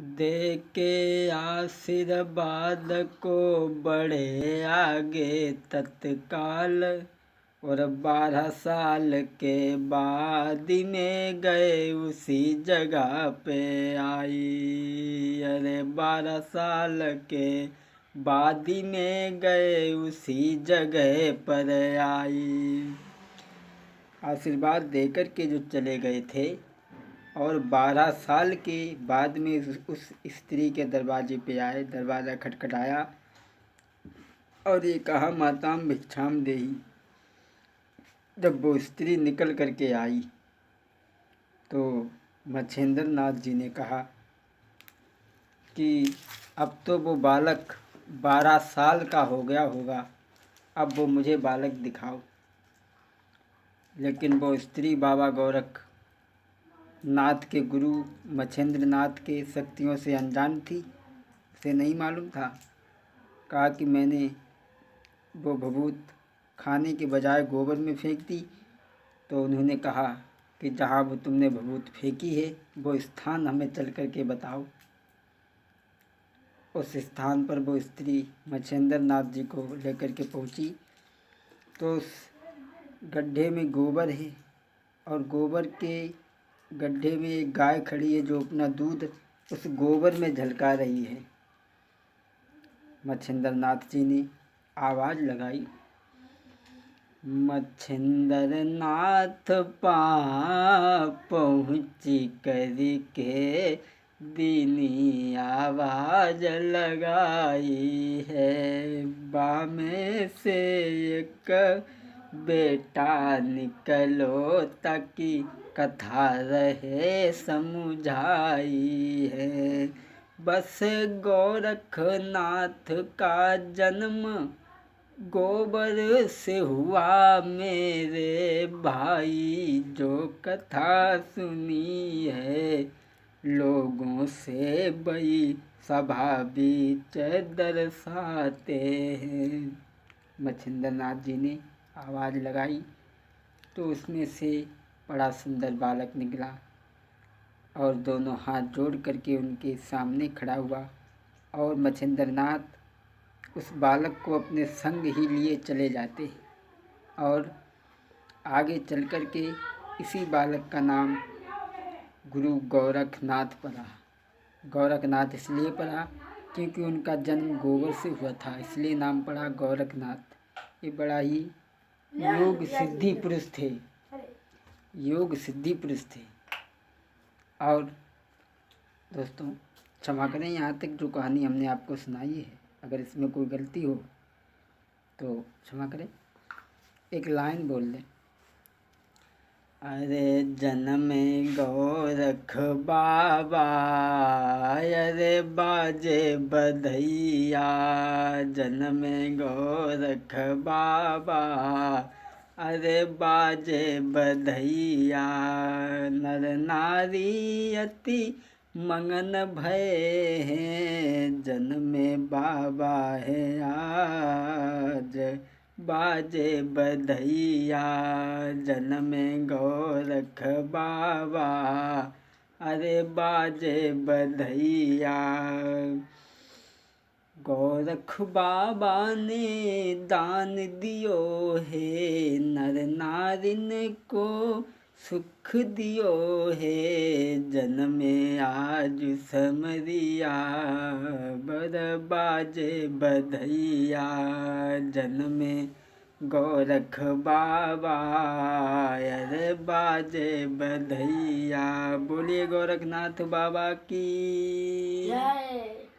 दे के आशीर्वाद को बढ़े आगे तत्काल। और 12 साल के बाद में गए उसी जगह पे आई। अरे 12 साल के बाद में गए उसी जगह पर आई। आशीर्वाद देकर के जो चले गए थे और 12 साल के बाद में उस स्त्री के दरवाजे पे आए। दरवाज़ा खटखटाया और ये कहा, माताम भिक्षाम देहि। जब वो स्त्री निकल करके आई तो मच्छिंद्र नाथ जी ने कहा कि अब तो वो बालक 12 साल का हो गया होगा, अब वो मुझे बालक दिखाओ। लेकिन वो स्त्री बाबा गोरख नाथ के गुरु मच्छिंद्र नाथ के शक्तियों से अनजान थी, उसे नहीं मालूम था। कहा कि मैंने वो भभूत खाने के बजाय गोबर में फेंक दी। तो उन्होंने कहा कि जहाँ वो तुमने भभूत फेंकी है वो स्थान हमें चल कर के बताओ। उस स्थान पर वो स्त्री मच्छिंद्र नाथ जी को लेकर के पहुँची तो उस गड्ढे में गोबर है और गोबर के गड्ढे में एक गाय खड़ी है जो अपना दूध उस गोबर में झलका रही है। मच्छिंद्र नाथ जी ने आवाज़ लगाई, मच्छिंद्र नाथ पहुँची करके दीनी आवाज़ लगाई है। बामे से एक बेटा निकलो ताकि कथा रहे समुझाई है। बस गोरखनाथ का जन्म गोबर से हुआ मेरे भाई। जो कथा सुनी है लोगों से बई सभा बीच दर्शाते हैं। मच्छिंद्र नाथ जी ने आवाज़ लगाई तो उसमें से बड़ा सुंदर बालक निकला और दोनों हाथ जोड़ करके उनके सामने खड़ा हुआ। और मच्छिंद्र नाथ उस बालक को अपने संग ही लिए चले जाते और आगे चल कर के इसी बालक का नाम गुरु गोरखनाथ पड़ा। गोरखनाथ इसलिए पड़ा क्योंकि उनका जन्म गोबर से हुआ था, इसलिए नाम पड़ा गोरखनाथ। ये बड़ा ही योग सिद्धि पुरुष थे, योग सिद्धि पुरुष थे। और दोस्तों क्षमा करें, यहाँ तक जो कहानी हमने आपको सुनाई है अगर इसमें कोई गलती हो तो क्षमा करें। एक लाइन बोल लें, अरे जन्म गोरख बाबा अरे बाजे बधैया। जन्म गोरख बाबा अरे बाजे बधैया। नर नारी अति मगन भये हैं, जन्मे बाबा है आज बाजे बधैया। जन्मे गोरख बाबा अरे बाजे बधैया। गोरख बाबा ने दान दियो है, नर नारिन को सुख दियो है। जन्मे आज समरिया बर बाजे बधैया। जन्मे गोरख बाबा अरे बाजे बधैया। बोलिए गोरखनाथ बाबा की जय।